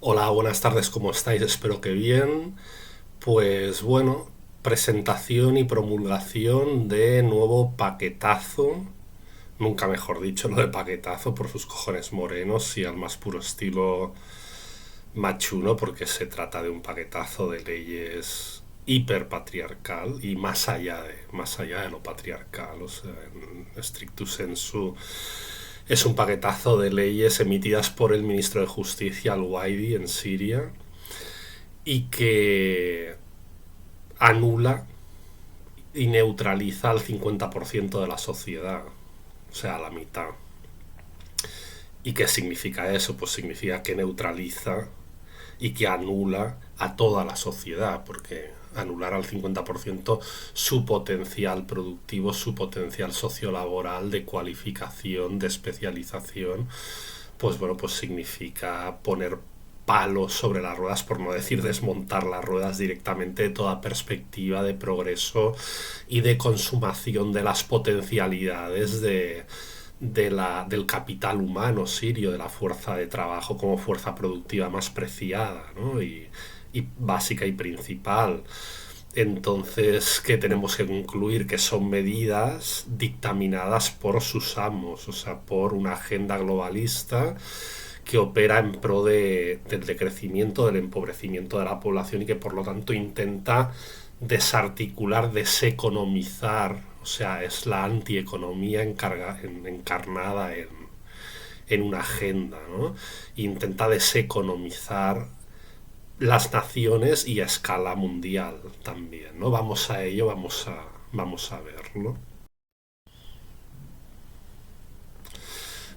Hola, buenas tardes, ¿cómo estáis? Espero que bien. Pues bueno, presentación y promulgación de nuevo paquetazo, nunca mejor dicho lo de paquetazo por sus cojones morenos y al más puro estilo machuno, porque se trata de un paquetazo de leyes hiperpatriarcal y más allá de lo patriarcal, o sea, en stricto sensu es un paquetazo de leyes emitidas por el ministro de Justicia al-Waidi en Siria y que anula y neutraliza al 50% de la sociedad, o sea, a la mitad. ¿Y qué significa eso? Pues significa que neutraliza y que anula a toda la sociedad, porque anular al 50% su potencial productivo, su potencial sociolaboral, de cualificación, de especialización, pues bueno, pues significa poner palos sobre las ruedas, por no decir desmontar las ruedas directamente de toda perspectiva de progreso y de consumación de las potencialidades del capital humano sirio, de la fuerza de trabajo como fuerza productiva más preciada, ¿no? Y básica y principal. Entonces, ¿qué tenemos que concluir? Que son medidas dictaminadas por sus amos, o sea, por una agenda globalista que opera en pro del decrecimiento, del empobrecimiento de la población y que por lo tanto intenta desarticular, deseconomizar, o sea, es la antieconomía encarnada en una agenda, ¿no? Intenta deseconomizar las naciones y a escala mundial también, ¿no? Vamos a ello, vamos a verlo.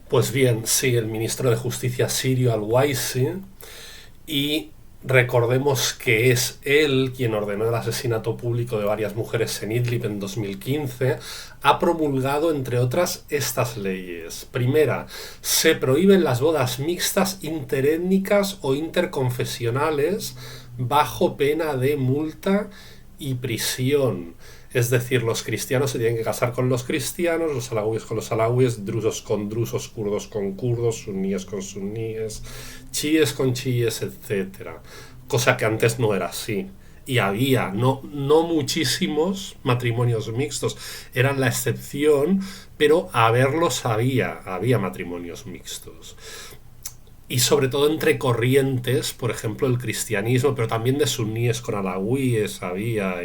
Pues bien, sí, el ministro de Justicia sirio al-Waisi, y recordemos que es él quien ordenó el asesinato público de varias mujeres en Idlib en 2015, ha promulgado, entre otras, estas leyes. Primera, se prohíben las bodas mixtas interétnicas o interconfesionales bajo pena de multa y prisión. Es decir, los cristianos se tienen que casar con los cristianos, los alawíes con los alawíes, drusos con drusos, kurdos con kurdos, suníes con suníes, chiíes con chiíes, etcétera. Cosa que antes no era así. Y había, no muchísimos matrimonios mixtos, eran la excepción, pero había matrimonios mixtos y sobre todo entre corrientes, por ejemplo el cristianismo, pero también de suníes con alawíes había,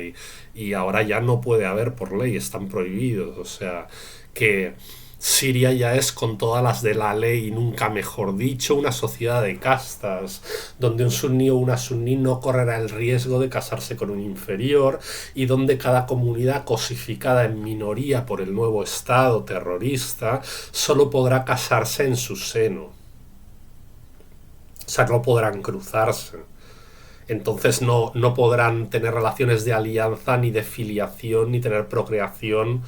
y ahora ya no puede haber por ley, están prohibidos, o sea que Siria ya es, con todas las de la ley y nunca mejor dicho, una sociedad de castas, donde un suní o una suní no correrá el riesgo de casarse con un inferior y donde cada comunidad cosificada en minoría por el nuevo Estado terrorista solo podrá casarse en su seno. O sea, no podrán cruzarse. Entonces no podrán tener relaciones de alianza, ni de filiación, ni tener procreación,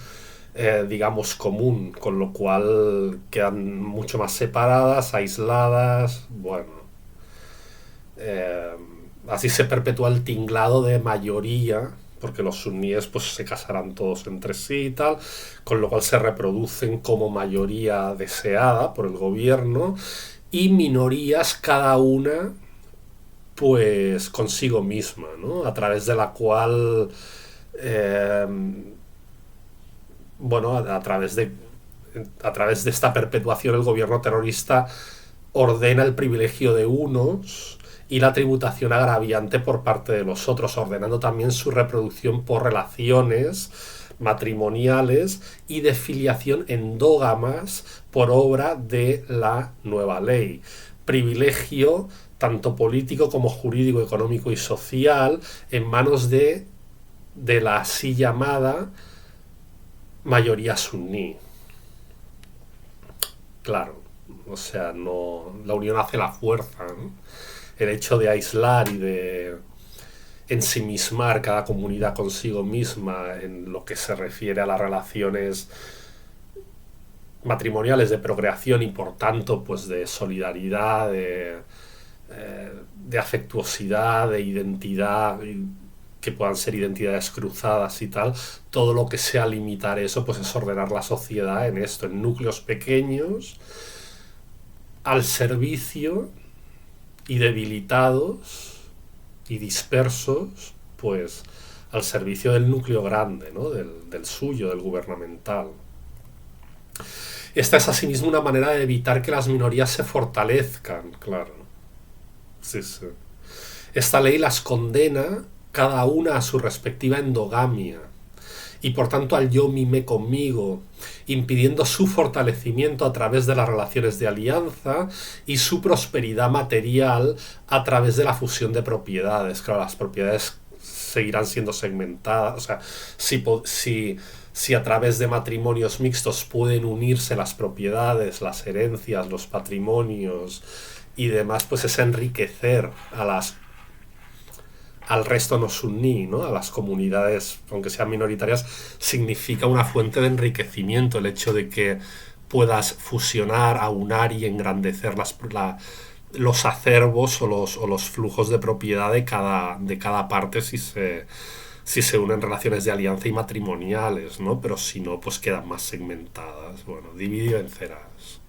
digamos, común. Con lo cual quedan mucho más separadas, aisladas. Bueno, eh, así se perpetúa el tinglado de mayoría, porque los suníes pues se casarán todos entre sí y tal, con lo cual se reproducen como mayoría deseada por el gobierno, y minorías cada una pues consigo misma, ¿no? A través de la cual, eh, bueno, a través de esta perpetuación el gobierno terrorista ordena el privilegio de unos y la tributación agraviante por parte de los otros, ordenando también su reproducción por relaciones matrimoniales y de filiación endógamas por obra de la nueva ley. Privilegio tanto político como jurídico, económico y social en manos de la así llamada mayoría suní. Claro, o sea, no, la unión hace la fuerza, ¿no? El hecho de aislar y de ensimismar cada comunidad consigo misma en lo que se refiere a las relaciones matrimoniales de procreación y por tanto pues de solidaridad, de afectuosidad, de identidad, que puedan ser identidades cruzadas y tal, todo lo que sea limitar eso, pues es ordenar la sociedad en esto, en núcleos pequeños, al servicio y debilitados y dispersos, pues al servicio del núcleo grande, ¿no? Del suyo, del gubernamental. Esta es asimismo una manera de evitar que las minorías se fortalezcan, claro. Sí, sí. Esta ley las condena cada una a su respectiva endogamia y por tanto al yo mime conmigo, impidiendo su fortalecimiento a través de las relaciones de alianza y su prosperidad material a través de la fusión de propiedades. Claro, las propiedades seguirán siendo segmentadas, o sea, si a través de matrimonios mixtos pueden unirse las propiedades, las herencias, los patrimonios y demás, pues es enriquecer al resto no suní, ¿no? A las comunidades, aunque sean minoritarias, significa una fuente de enriquecimiento el hecho de que puedas fusionar, aunar y engrandecer los acervos o los flujos de propiedad de cada parte si se unen relaciones de alianza y matrimoniales, ¿no? Pero si no, pues quedan más segmentadas. Bueno, divide y vencerás.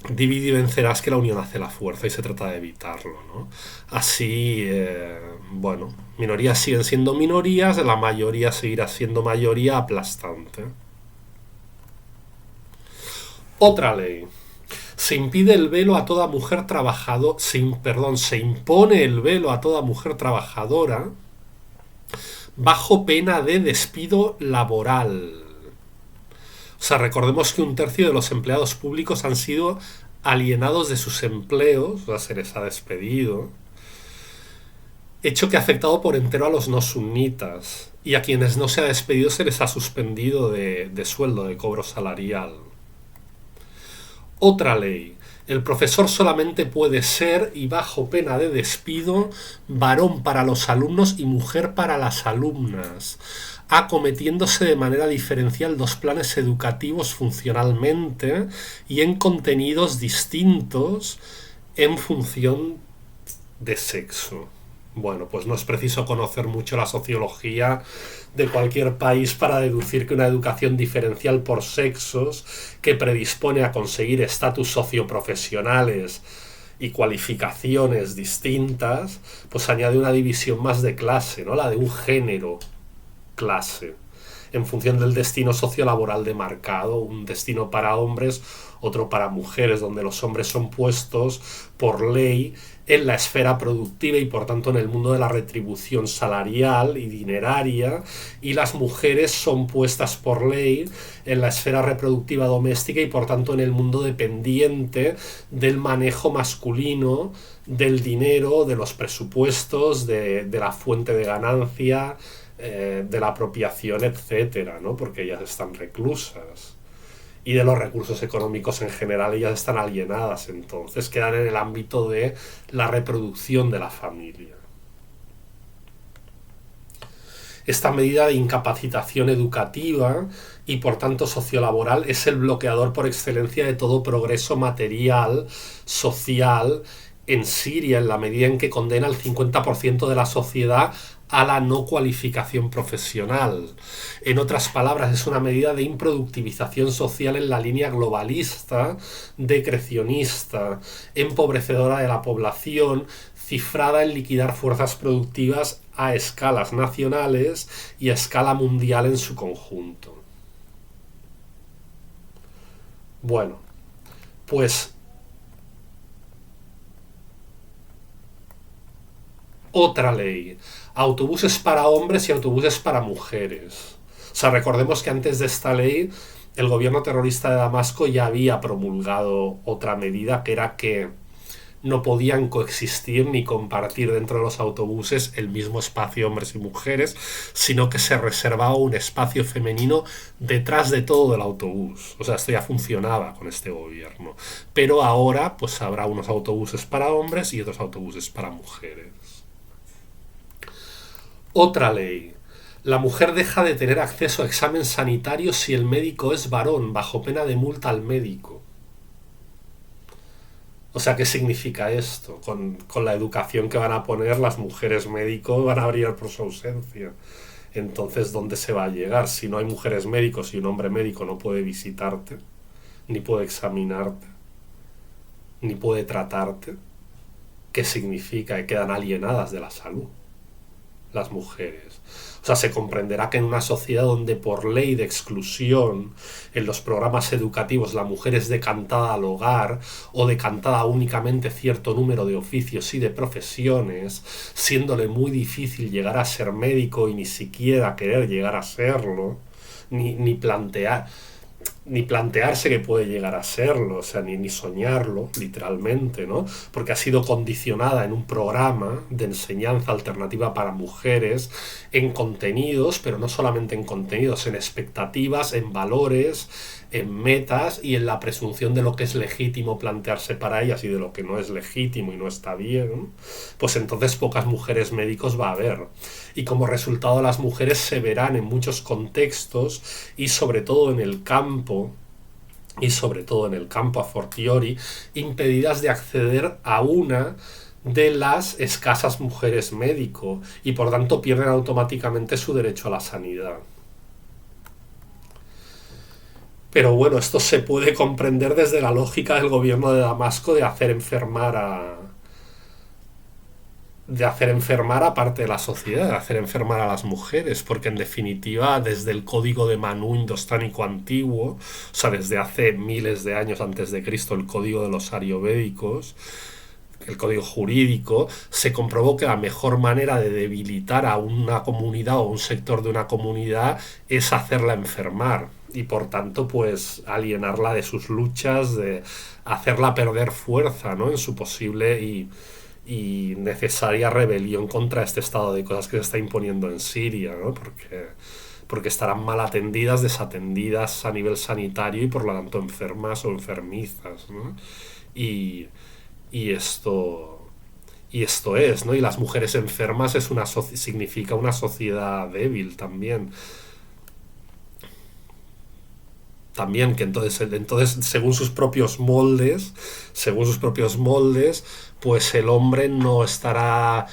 Divide y vencerás, que la unión hace la fuerza y se trata de evitarlo, ¿no? Así, bueno, minorías siguen siendo minorías, la mayoría seguirá siendo mayoría aplastante. Otra ley. Se impide el velo a toda mujer trabajadora, se impone el velo a toda mujer trabajadora bajo pena de despido laboral. O sea, recordemos que un tercio de los empleados públicos han sido alienados de sus empleos, o sea, se les ha despedido, hecho que ha afectado por entero a los no sunitas, y a quienes no se ha despedido se les ha suspendido de sueldo, de cobro salarial. Otra ley. El profesor solamente puede ser, y bajo pena de despido, varón para los alumnos y mujer para las alumnas, acometiéndose de manera diferencial dos planes educativos funcionalmente y en contenidos distintos en función de sexo. Bueno, pues no es preciso conocer mucho la sociología de cualquier país para deducir que una educación diferencial por sexos que predispone a conseguir estatus socioprofesionales y cualificaciones distintas, pues añade una división más de clase, ¿no? La de un género clase, en función del destino sociolaboral demarcado, un destino para hombres, otro para mujeres, donde los hombres son puestos por ley en la esfera productiva y por tanto en el mundo de la retribución salarial y dineraria, y las mujeres son puestas por ley en la esfera reproductiva doméstica y por tanto en el mundo dependiente del manejo masculino del dinero, de los presupuestos, de la fuente de ganancia, de la apropiación, etcétera, ¿no? Porque ellas están reclusas. Y de los recursos económicos en general ellas están alienadas, entonces quedan en el ámbito de la reproducción de la familia. Esta medida de incapacitación educativa y por tanto sociolaboral es el bloqueador por excelencia de todo progreso material, social en Siria, en la medida en que condena al 50% de la sociedad a la no cualificación profesional. En otras palabras, es una medida de improductivización social en la línea globalista, decrecionista, empobrecedora de la población, cifrada en liquidar fuerzas productivas a escalas nacionales y a escala mundial en su conjunto. Bueno, pues otra ley. Autobuses para hombres y autobuses para mujeres. O sea, recordemos que antes de esta ley el gobierno terrorista de Damasco ya había promulgado otra medida, que era que no podían coexistir ni compartir dentro de los autobuses el mismo espacio hombres y mujeres, sino que se reservaba un espacio femenino detrás de todo el autobús. O sea, esto ya funcionaba con este gobierno. Pero ahora pues habrá unos autobuses para hombres y otros autobuses para mujeres. Otra ley. La mujer deja de tener acceso a examen sanitario si el médico es varón, bajo pena de multa al médico. O sea, ¿qué significa esto? Con la educación que van a poner, las mujeres médicos van a brillar por su ausencia. Entonces, ¿dónde se va a llegar? Si no hay mujeres médicos y un hombre médico no puede visitarte, ni puede examinarte. ni puede tratarte, ¿qué significa? Que quedan alienadas de la salud las mujeres. O sea, se comprenderá que en una sociedad donde por ley de exclusión en los programas educativos la mujer es decantada al hogar o decantada únicamente cierto número de oficios y de profesiones, siéndole muy difícil llegar a ser médico y ni siquiera querer llegar a serlo, ni plantear ni plantearse que puede llegar a serlo, o sea, ni soñarlo, literalmente, ¿no? Porque ha sido condicionada en un programa de enseñanza alternativa para mujeres, en contenidos, pero no solamente en contenidos, en expectativas, en valores, en metas y en la presunción de lo que es legítimo plantearse para ellas y de lo que no es legítimo y no está bien, pues entonces pocas mujeres médicos va a haber. Y como resultado las mujeres se verán en muchos contextos y sobre todo en el campo, a fortiori, impedidas de acceder a una de las escasas mujeres médico y por tanto pierden automáticamente su derecho a la sanidad. Pero bueno, esto se puede comprender desde la lógica del gobierno de Damasco de hacer enfermar a parte de la sociedad, de hacer enfermar a las mujeres, porque en definitiva desde el código de Manu indostánico antiguo, o sea, desde hace miles de años antes de Cristo, el código de los ayurvédicos, el código jurídico, se comprobó que la mejor manera de debilitar a una comunidad o un sector de una comunidad es hacerla enfermar y por tanto pues alienarla de sus luchas, de hacerla perder fuerza, ¿no? En su posible y necesaria rebelión contra este estado de cosas que se está imponiendo en Siria, ¿no? Porque estarán mal atendidas, desatendidas a nivel sanitario y por lo tanto enfermas o enfermizas, ¿no? Y, y esto y esto es, ¿no? Y las mujeres enfermas significa una sociedad débil también que entonces según sus propios moldes, pues el hombre no estará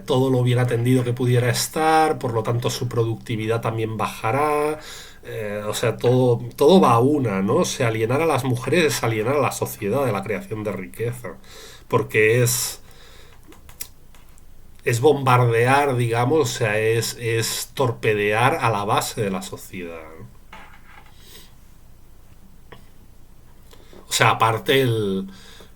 todo lo bien atendido que pudiera estar, por lo tanto su productividad también bajará, o sea, todo va a una, ¿no? O sea, alienar a las mujeres es alienar a la sociedad de la creación de riqueza, porque es bombardear, digamos, o sea, es torpedear a la base de la sociedad, ¿no? O sea, aparte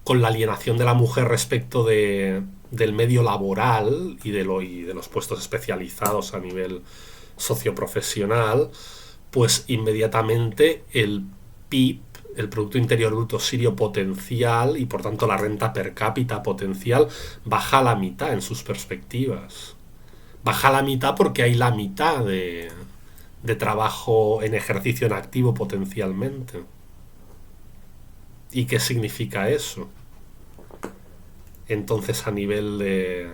con la alienación de la mujer respecto del medio laboral y de los puestos especializados a nivel socioprofesional, pues inmediatamente el PIB, el Producto Interior Bruto sirio potencial y por tanto la renta per cápita potencial baja a la mitad en sus perspectivas. Baja a la mitad porque hay la mitad de trabajo en ejercicio en activo potencialmente. ¿Y qué significa eso? Entonces a nivel de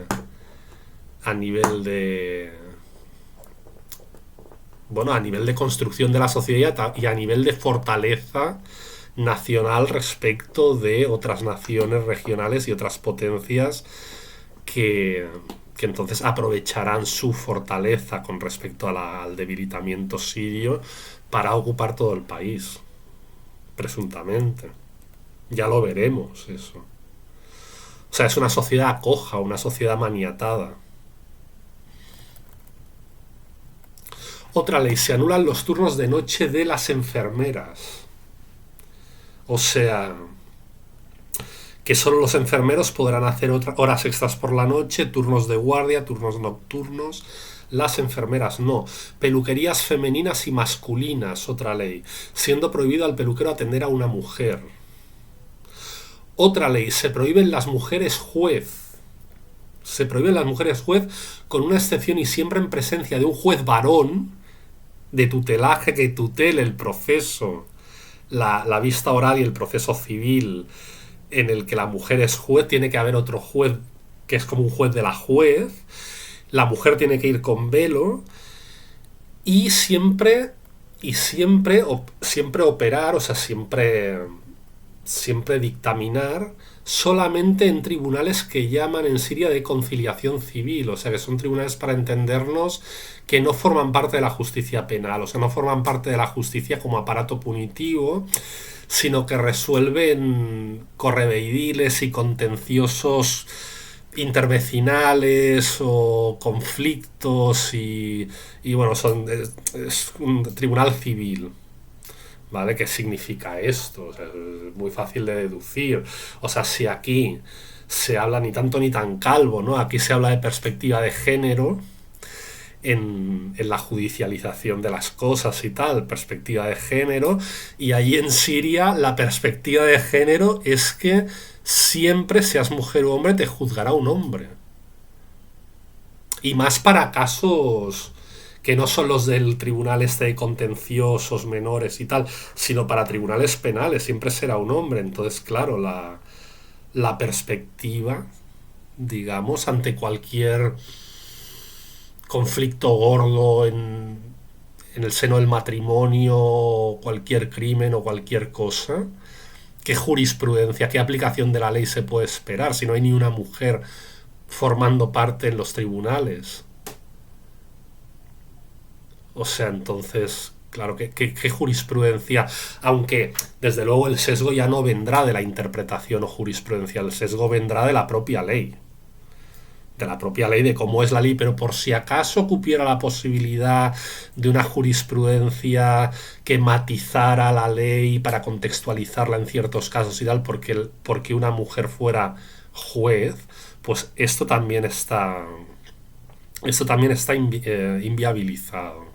bueno, a nivel de construcción de la sociedad y a nivel de fortaleza nacional respecto de otras naciones regionales y otras potencias que, que entonces aprovecharán su fortaleza con respecto al debilitamiento sirio para ocupar todo el país, presuntamente. Ya lo veremos eso. O sea, es una sociedad coja, una sociedad maniatada. Otra ley, se anulan los turnos de noche de las enfermeras. O sea, que solo los enfermeros podrán hacer horas extras por la noche, turnos de guardia, turnos nocturnos. Las enfermeras no. Peluquerías femeninas y masculinas, otra ley, siendo prohibido al peluquero atender a una mujer. Otra ley, se prohíben las mujeres juez. Se prohíben las mujeres juez con una excepción y siempre en presencia de un juez varón de tutelaje que tutele el proceso, la vista oral y el proceso civil en el que la mujer es juez. Tiene que haber otro juez que es como un juez de la juez. La mujer tiene que ir con velo y siempre operar, o sea, siempre siempre dictaminar solamente en tribunales que llaman en Siria de conciliación civil, o sea que son tribunales, para entendernos, que no forman parte de la justicia penal, o sea, no forman parte de la justicia como aparato punitivo, sino que resuelven correveidiles y contenciosos intervecinales o conflictos y bueno, es un tribunal civil. ¿Vale? ¿Qué significa esto? O sea, es muy fácil de deducir. O sea, si aquí se habla ni tanto ni tan calvo, ¿no? Aquí se habla de perspectiva de género en la judicialización de las cosas y tal, perspectiva de género, y allí en Siria la perspectiva de género es que siempre, seas mujer o hombre, te juzgará un hombre. Y más para casos que no son los del tribunal este de contenciosos menores y tal, sino para tribunales penales, siempre será un hombre. Entonces, claro, la perspectiva, digamos, ante cualquier conflicto gordo en el seno del matrimonio, cualquier crimen o cualquier cosa, ¿qué jurisprudencia, qué aplicación de la ley se puede esperar si no hay ni una mujer formando parte en los tribunales? O sea, entonces, claro, ¿qué jurisprudencia? Aunque, desde luego, el sesgo ya no vendrá de la interpretación o jurisprudencia, el sesgo vendrá de la propia ley. De la propia ley, de cómo es la ley, pero por si acaso cupiera la posibilidad de una jurisprudencia que matizara la ley para contextualizarla en ciertos casos y tal, porque una mujer fuera juez, pues esto también está inviabilizado,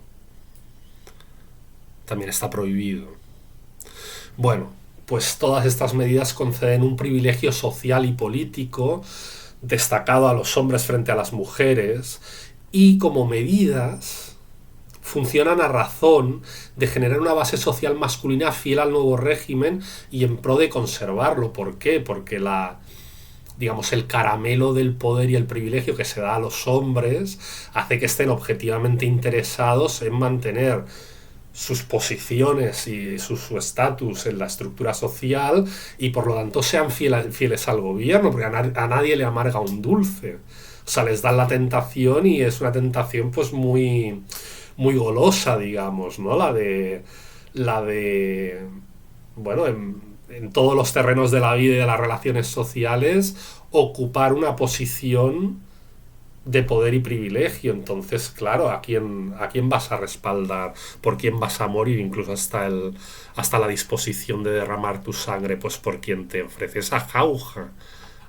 también está prohibido. Bueno, pues todas estas medidas conceden un privilegio social y político destacado a los hombres frente a las mujeres, y como medidas funcionan a razón de generar una base social masculina fiel al nuevo régimen y en pro de conservarlo. ¿Por qué? Porque digamos, el caramelo del poder y el privilegio que se da a los hombres hace que estén objetivamente interesados en mantener sus posiciones y su estatus en la estructura social, y por lo tanto sean fieles al gobierno, porque a nadie le amarga un dulce. O sea, les dan la tentación, y es una tentación pues muy golosa, digamos, ¿no? La de bueno, en todos los terrenos de la vida y de las relaciones sociales, ocupar una posición de poder y privilegio. Entonces, claro, ¿a quién vas a respaldar? ¿Por quién vas a morir? Incluso hasta la disposición de derramar tu sangre, pues por quien te ofrece esa jauja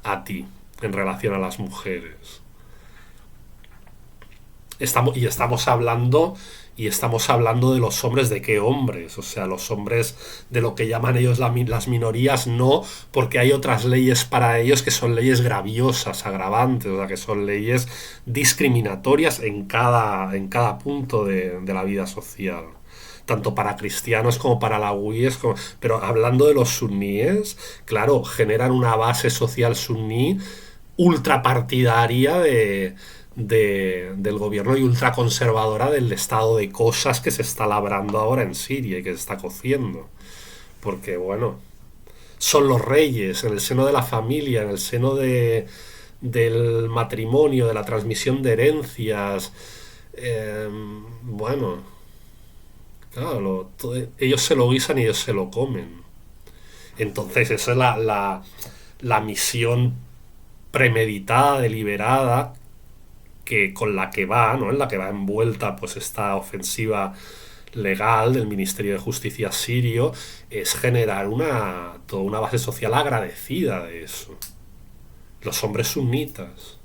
a ti en relación a las mujeres. Estamos hablando de los hombres. ¿De qué hombres? O sea, los hombres de lo que llaman ellos las minorías, no, porque hay otras leyes para ellos que son leyes graviosas, agravantes, o sea, que son leyes discriminatorias en cada punto de la vida social, tanto para cristianos como para lawíes, pero hablando de los suníes, claro, generan una base social suní ultrapartidaria del gobierno, y ultraconservadora del estado de cosas que se está labrando ahora en Siria y que se está cociendo. Porque, bueno, son los reyes en el seno de la familia, en el seno del matrimonio, de la transmisión de herencias. eh, bueno, claro, ellos se lo guisan y ellos se lo comen. Entonces, esa es la misión premeditada, deliberada, con la que va, ¿no? En la que va envuelta pues esta ofensiva legal del Ministerio de Justicia sirio, es generar toda una base social agradecida de eso. Los hombres sunitas.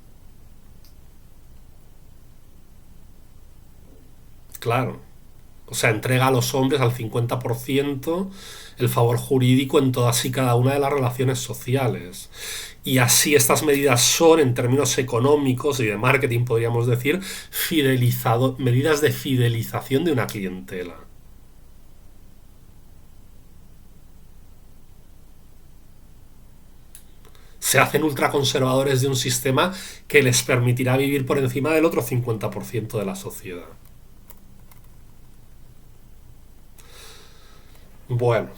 Claro. O sea, entrega a los hombres al 50% el favor jurídico en todas y cada una de las relaciones sociales. Y así estas medidas son, en términos económicos y de marketing, podríamos decir, medidas de fidelización de una clientela. Se hacen ultraconservadores de un sistema que les permitirá vivir por encima del otro 50% de la sociedad. Bueno,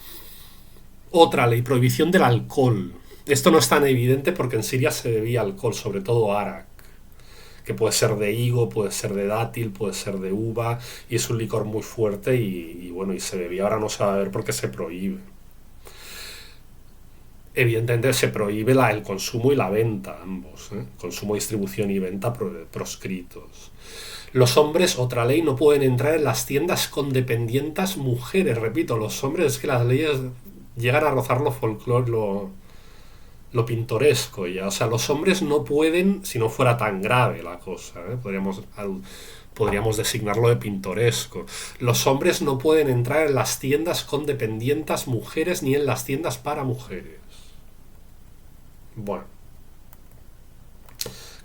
Otra ley, prohibición del alcohol. Esto no es tan evidente porque en Siria se bebía alcohol, sobre todo arak, que puede ser de higo, puede ser de dátil, puede ser de uva, y es un licor muy fuerte y bueno, y se bebía. Ahora no se va a beber porque se prohíbe. Evidentemente se prohíbe el consumo y la venta, ambos, ¿eh? Consumo, distribución y venta proscritos. Los hombres, otra ley, no pueden entrar en las tiendas con dependientas mujeres. Repito, los hombres, es que las leyes llegan a rozar lo folclore, lo pintoresco ya. O sea, los hombres no pueden, si no fuera tan grave la cosa, ¿eh? Podríamos designarlo de pintoresco. Los hombres no pueden entrar en las tiendas con dependientas mujeres ni en las tiendas para mujeres. Bueno,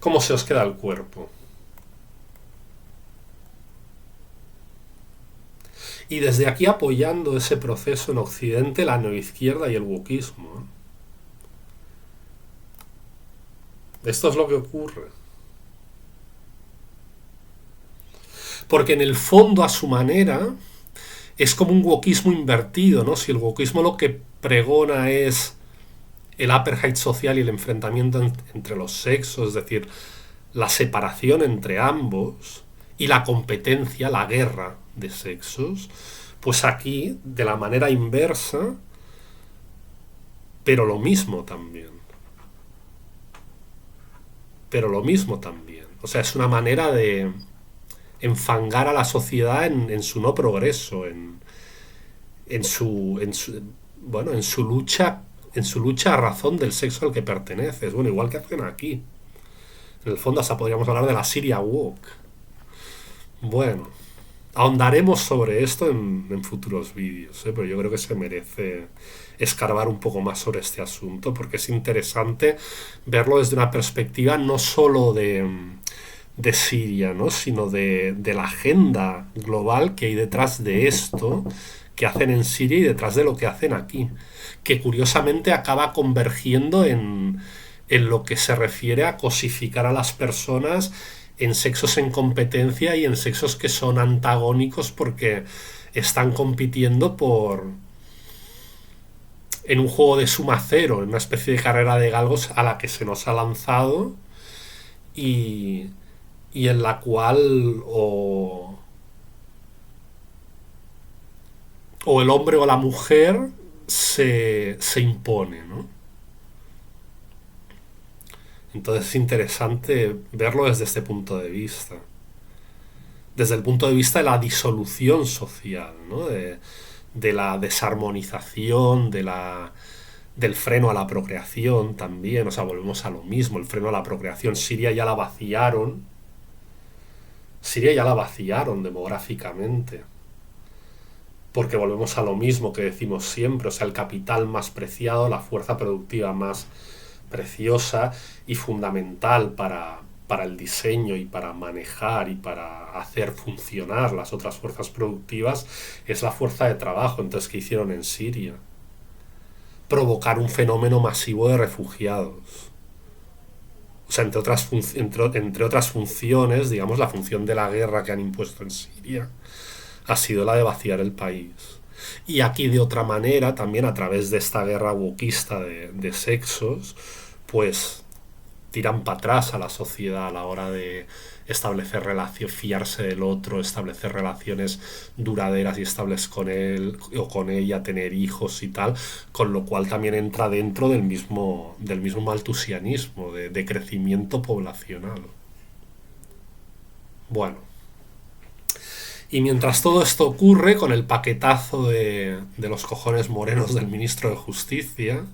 ¿cómo se os queda el cuerpo? Y desde aquí apoyando ese proceso en Occidente, la neoizquierda y el wokismo. Esto es lo que ocurre. Porque en el fondo, a su manera, es como un wokismo invertido, ¿no? Si el wokismo lo que pregona es el apartheid social y el enfrentamiento entre los sexos, es decir, la separación entre ambos y la competencia, la guerra de sexos, pues aquí, de la manera inversa, pero lo mismo también. Pero lo mismo también. O sea, es una manera de enfangar a la sociedad en su no progreso, bueno, en su lucha a razón del sexo al que perteneces. Bueno, igual que hacen aquí. En el fondo hasta podríamos hablar de la Syria Walk. Bueno, ahondaremos sobre esto en futuros vídeos, ¿eh? Pero yo creo que se merece escarbar un poco más sobre este asunto porque es interesante verlo desde una perspectiva no solo de Siria, ¿no? Sino de la agenda global que hay detrás de esto que hacen en Siria y detrás de lo que hacen aquí, que curiosamente acaba convergiendo en lo que se refiere a cosificar a las personas en sexos en competencia y en sexos que son antagónicos porque están compitiendo en un juego de suma cero, en una especie de carrera de galgos a la que se nos ha lanzado y, y en la cual o el hombre o la mujer se impone, ¿no? Entonces es interesante verlo desde este punto de vista. Desde el punto de vista de la disolución social, ¿no? De la desarmonización, del freno a la procreación también. O sea, volvemos a lo mismo, el freno a la procreación. Siria ya la vaciaron demográficamente. Porque volvemos a lo mismo que decimos siempre, o sea, el capital más preciado, la fuerza productiva más preciosa y fundamental para el diseño y para manejar y para hacer funcionar las otras fuerzas productivas es la fuerza de trabajo. Entonces, ¿qué hicieron en Siria? Provocar un fenómeno masivo de refugiados. O sea, entre otras funciones, digamos, la función de la guerra que han impuesto en Siria ha sido la de vaciar el país. Y aquí de otra manera, también a través de esta guerra wokista de sexos, pues tiran para atrás a la sociedad a la hora de establecer relaciones, fiarse del otro, establecer relaciones duraderas y estables con él o con ella, tener hijos y tal, con lo cual también entra dentro del mismo maltusianismo, de crecimiento poblacional. Bueno, y mientras todo esto ocurre, con el paquetazo de los cojones morenos del ministro de Justicia,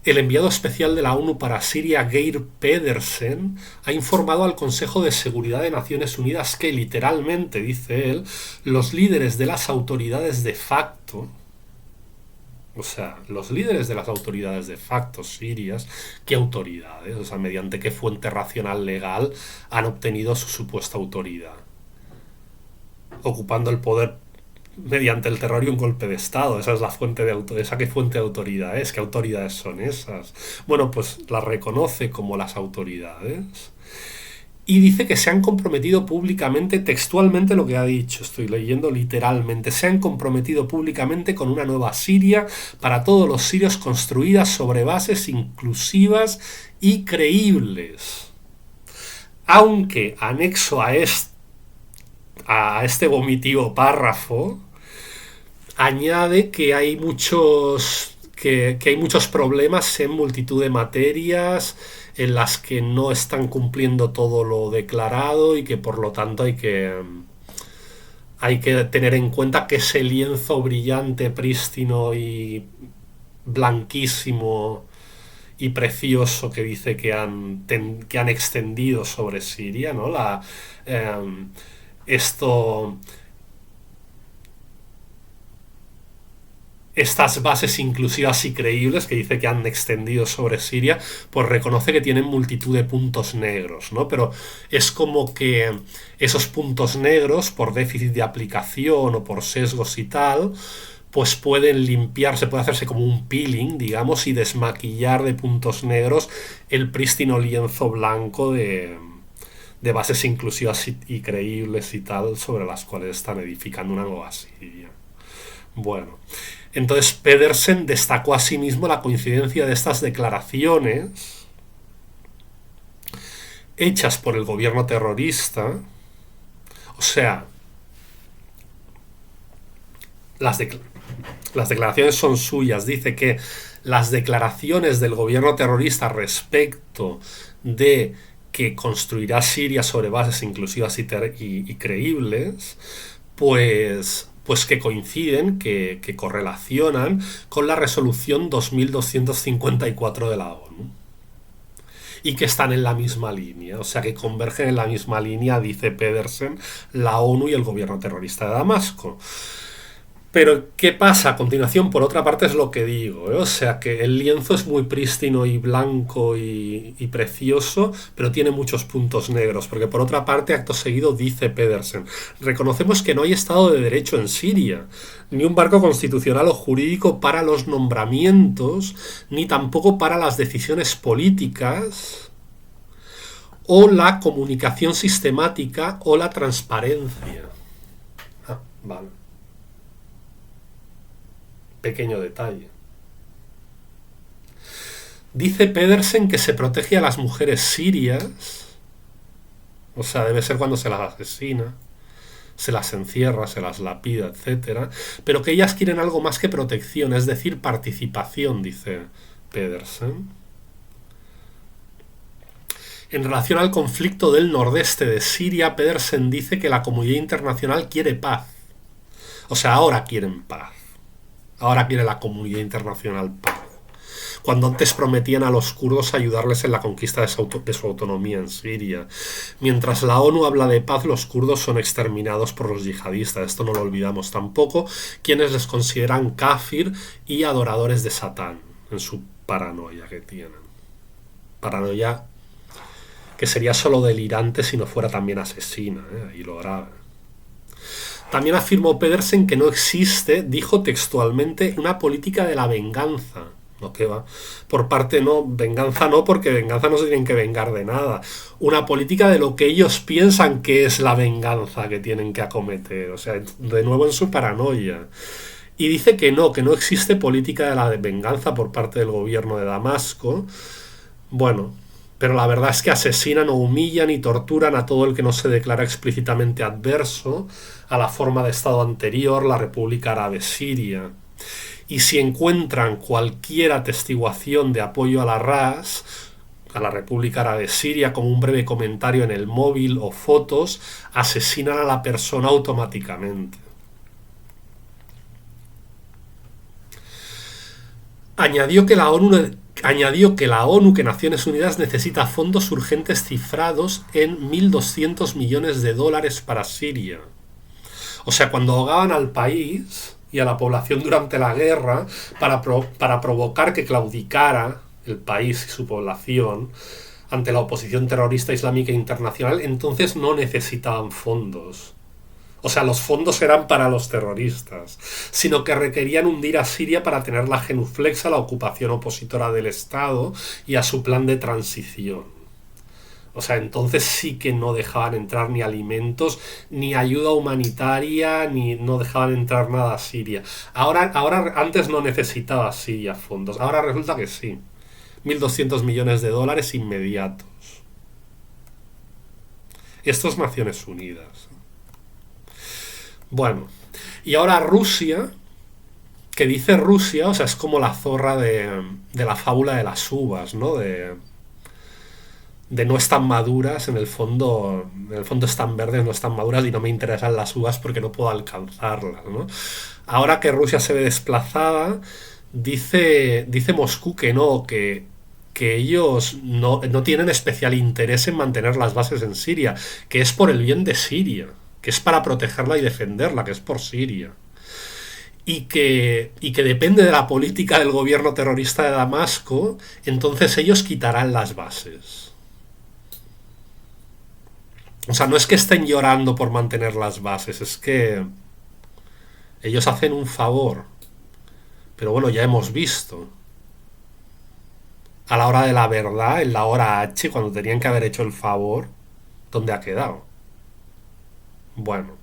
el enviado especial de la ONU para Siria, Geir Pedersen, ha informado al Consejo de Seguridad de Naciones Unidas que, literalmente, dice él, los líderes de las autoridades de facto, o sea, los líderes de las autoridades de facto sirias, ¿qué autoridades? O sea, mediante qué fuente racional legal han obtenido su supuesta autoridad, ocupando el poder mediante el terror y un golpe de estado. Esa es la fuente esa qué fuente de autoridad es, qué autoridades son esas. Bueno, pues las reconoce como las autoridades Y dice que se han comprometido públicamente, textualmente lo que ha dicho, estoy leyendo literalmente, se han comprometido públicamente con una nueva Siria para todos los sirios construida sobre bases inclusivas y creíbles. Aunque anexo a este vomitivo párrafo, añade que hay que hay muchos problemas en multitud de materias en las que no están cumpliendo todo lo declarado y que por lo tanto hay que tener en cuenta que ese lienzo brillante, prístino y blanquísimo y precioso que dice que han extendido sobre Siria, ¿no? Eh, esto Estas bases inclusivas y creíbles que dice que han extendido sobre Siria, pues reconoce que tienen multitud de puntos negros, ¿no? Pero es como que esos puntos negros, por déficit de aplicación o por sesgos y tal, pues pueden limpiarse, puede hacerse como un peeling, digamos, y desmaquillar de puntos negros el prístino lienzo blanco de bases inclusivas y creíbles y tal, sobre las cuales están edificando una nueva Siria. Bueno, entonces Pedersen destacó asimismo la coincidencia de estas declaraciones hechas por el gobierno terrorista, o sea, las, de, las declaraciones son suyas, dice que las declaraciones del gobierno terrorista respecto de que construirá Siria sobre bases inclusivas y creíbles, pues que coinciden, que correlacionan con la resolución 2254 de la ONU y que están en la misma línea, o sea que convergen en la misma línea, dice Pedersen, la ONU y el gobierno terrorista de Damasco. Pero, ¿qué pasa? A continuación, por otra parte, es lo que digo, ¿eh? O sea, que el lienzo es muy prístino y blanco y precioso, pero tiene muchos puntos negros, porque por otra parte, acto seguido, dice Pedersen, reconocemos que no hay Estado de Derecho en Siria, ni un marco constitucional o jurídico para los nombramientos, ni tampoco para las decisiones políticas, o la comunicación sistemática o la transparencia. Ah, vale. Pequeño detalle. Dice Pedersen que se protege a las mujeres sirias, o sea, debe ser cuando se las asesina, se las encierra, se las lapida, etcétera, pero que ellas quieren algo más que protección, es decir, participación, dice Pedersen. En relación al conflicto del nordeste de Siria, Pedersen dice que la comunidad internacional quiere paz. O sea, ahora quieren paz. Ahora quiere la comunidad internacional paz. Cuando antes prometían a los kurdos ayudarles en la conquista de su autonomía en Siria. Mientras la ONU habla de paz, los kurdos son exterminados por los yihadistas. Esto no lo olvidamos tampoco, quienes les consideran kafir y adoradores de Satán, en su paranoia que tienen. Paranoia que sería solo delirante si no fuera también asesina, ahí lo grave. También afirmó Pedersen que no existe, dijo textualmente, una política de la venganza. No, que va. Por parte no, venganza no, porque venganza no se tienen que vengar de nada. Una política de lo que ellos piensan que es la venganza que tienen que acometer. O sea, de nuevo en su paranoia. Y dice que no existe política de la venganza por parte del gobierno de Damasco. Bueno, pero la verdad es que asesinan o humillan y torturan a todo el que no se declara explícitamente adverso a la forma de Estado anterior, la República Árabe Siria. Y si encuentran cualquier atestiguación de apoyo a la RAS, a la República Árabe Siria, como un breve comentario en el móvil o fotos, asesinan a la persona automáticamente. Añadió que la ONU, que Naciones Unidas necesita fondos urgentes cifrados en $1.200 millones para Siria. O sea, cuando ahogaban al país y a la población durante la guerra para provocar que claudicara el país y su población ante la oposición terrorista islámica internacional, entonces no necesitaban fondos. O sea, los fondos eran para los terroristas, sino que requerían hundir a Siria para tenerla genuflexa a la ocupación opositora del Estado y a su plan de transición. O sea, entonces sí que no dejaban entrar ni alimentos, ni ayuda humanitaria, ni no dejaban entrar nada a Siria. Ahora antes no necesitaba Siria fondos, ahora resulta que sí. 1.200 millones de dólares inmediatos. Esto es Naciones Unidas. Bueno, y ahora Rusia, que dice Rusia, o sea, es como la zorra de la fábula de las uvas, ¿no? De no están maduras, en el fondo están verdes, no están maduras y no me interesan las uvas porque no puedo alcanzarlas, ¿no? Ahora que Rusia se ve desplazada, dice Moscú que no, que ellos no tienen especial interés en mantener las bases en Siria, que es por el bien de Siria, que es para protegerla y defenderla, que es por Siria. Y que depende de la política del gobierno terrorista de Damasco, entonces ellos quitarán las bases. O sea, no es que estén llorando por mantener las bases, es que ellos hacen un favor. Pero bueno, ya hemos visto. A la hora de la verdad, en la hora H, cuando tenían que haber hecho el favor, ¿dónde ha quedado? Bueno.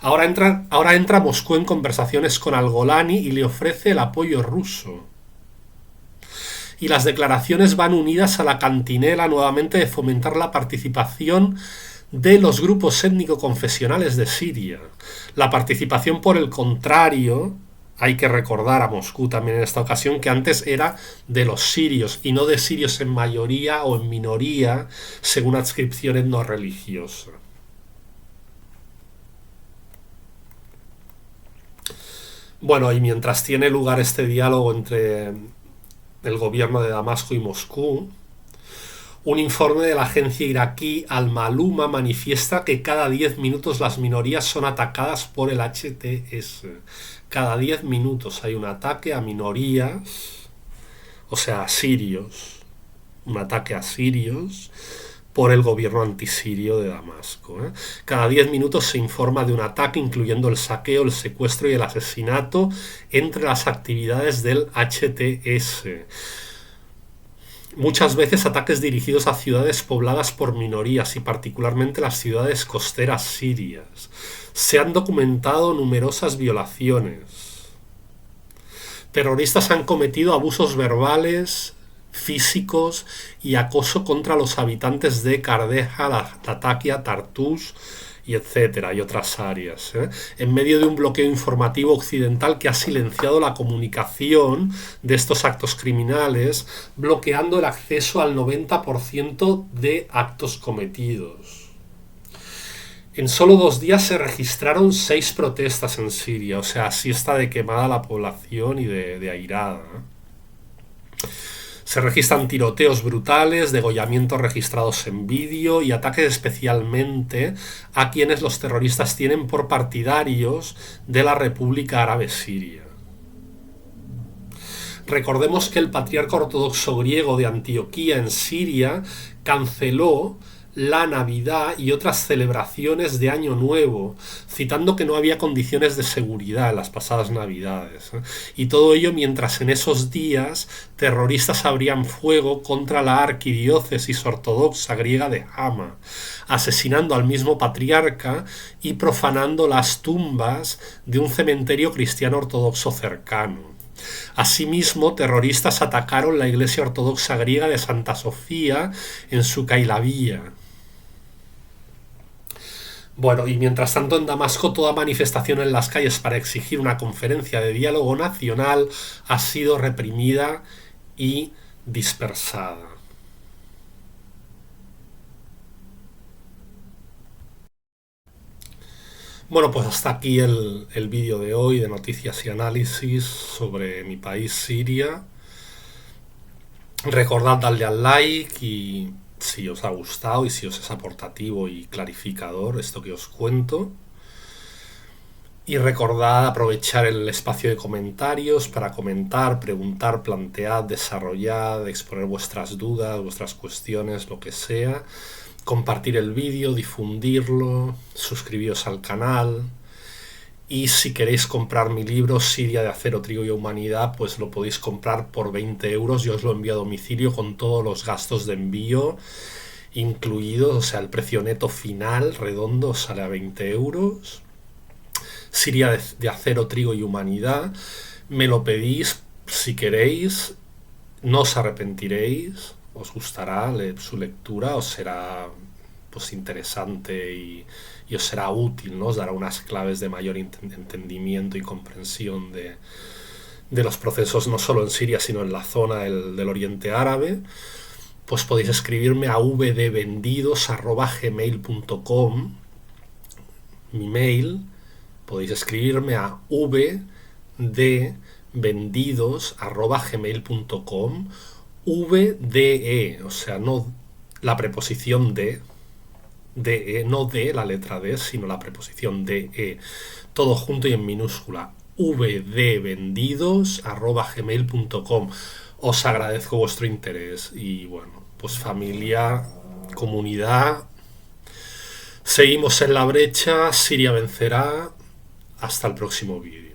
Ahora entra Moscú en conversaciones con Al-Golani y le ofrece el apoyo ruso. Y las declaraciones van unidas a la cantinela nuevamente de fomentar la participación de los grupos étnico-confesionales de Siria. La participación, por el contrario, hay que recordar a Moscú también en esta ocasión, que antes era de los sirios y no de sirios en mayoría o en minoría, según adscripción etno-religiosa. Bueno, y mientras tiene lugar este diálogo entre el gobierno de Damasco y Moscú, un informe de la agencia iraquí Al-Maluma manifiesta que cada 10 minutos las minorías son atacadas por el HTS. Cada 10 minutos hay un ataque a minorías, o sea, a sirios, un ataque a sirios por el gobierno antisirio de Damasco. Cada 10 minutos se informa de un ataque, incluyendo el saqueo, el secuestro y el asesinato entre las actividades del HTS. Muchas veces ataques dirigidos a ciudades pobladas por minorías y particularmente las ciudades costeras sirias. Se han documentado numerosas violaciones. Terroristas han cometido abusos verbales, físicos y acoso contra los habitantes de Kardeja, Latakia, Tartus y etcétera, y otras áreas, en medio de un bloqueo informativo occidental que ha silenciado la comunicación de estos actos criminales, bloqueando el acceso al 90% de actos cometidos. En solo 2 días se registraron 6 protestas en Siria, o sea, así está de quemada la población y de airada. Se registran tiroteos brutales, degollamientos registrados en vídeo y ataques especialmente a quienes los terroristas tienen por partidarios de la República Árabe Siria. Recordemos que el patriarca ortodoxo griego de Antioquía en Siria canceló la Navidad y otras celebraciones de Año Nuevo, citando que no había condiciones de seguridad en las pasadas Navidades. Y todo ello mientras en esos días terroristas abrían fuego contra la arquidiócesis ortodoxa griega de Hama, asesinando al mismo patriarca y profanando las tumbas de un cementerio cristiano ortodoxo cercano. Asimismo, terroristas atacaron la iglesia ortodoxa griega de Santa Sofía en Sukailavia. Bueno, y mientras tanto en Damasco toda manifestación en las calles para exigir una conferencia de diálogo nacional ha sido reprimida y dispersada. Bueno, pues hasta aquí el vídeo de hoy de noticias y análisis sobre mi país, Siria. Recordad darle al like y si os ha gustado y si os es aportativo y clarificador esto que os cuento. Y recordad aprovechar el espacio de comentarios para comentar, preguntar, plantear, desarrollar, exponer vuestras dudas, vuestras cuestiones, lo que sea. Compartir el vídeo, difundirlo, suscribiros al canal. Y si queréis comprar mi libro Siria de acero, trigo y humanidad, pues lo podéis comprar por 20 euros. Yo os lo envío a domicilio con todos los gastos de envío incluidos, o sea, el precio neto final redondo sale a 20 euros. Siria de acero, trigo y humanidad. Me lo pedís si queréis, no os arrepentiréis, os gustará su lectura, os será pues interesante y os será útil, ¿no? Os dará unas claves de mayor entendimiento y comprensión de los procesos no solo en Siria sino en la zona del Oriente Árabe. Pues podéis escribirme a vdvendidos@gmail.com, mi mail. Podéis escribirme a vdvendidos@gmail.com, VDE, o sea, no la preposición de, no de la letra D, sino la preposición de, todo junto y en minúscula, vdvendidos@gmail.com. Os agradezco vuestro interés y bueno, pues familia, comunidad, seguimos en la brecha, Siria vencerá. Hasta el próximo vídeo.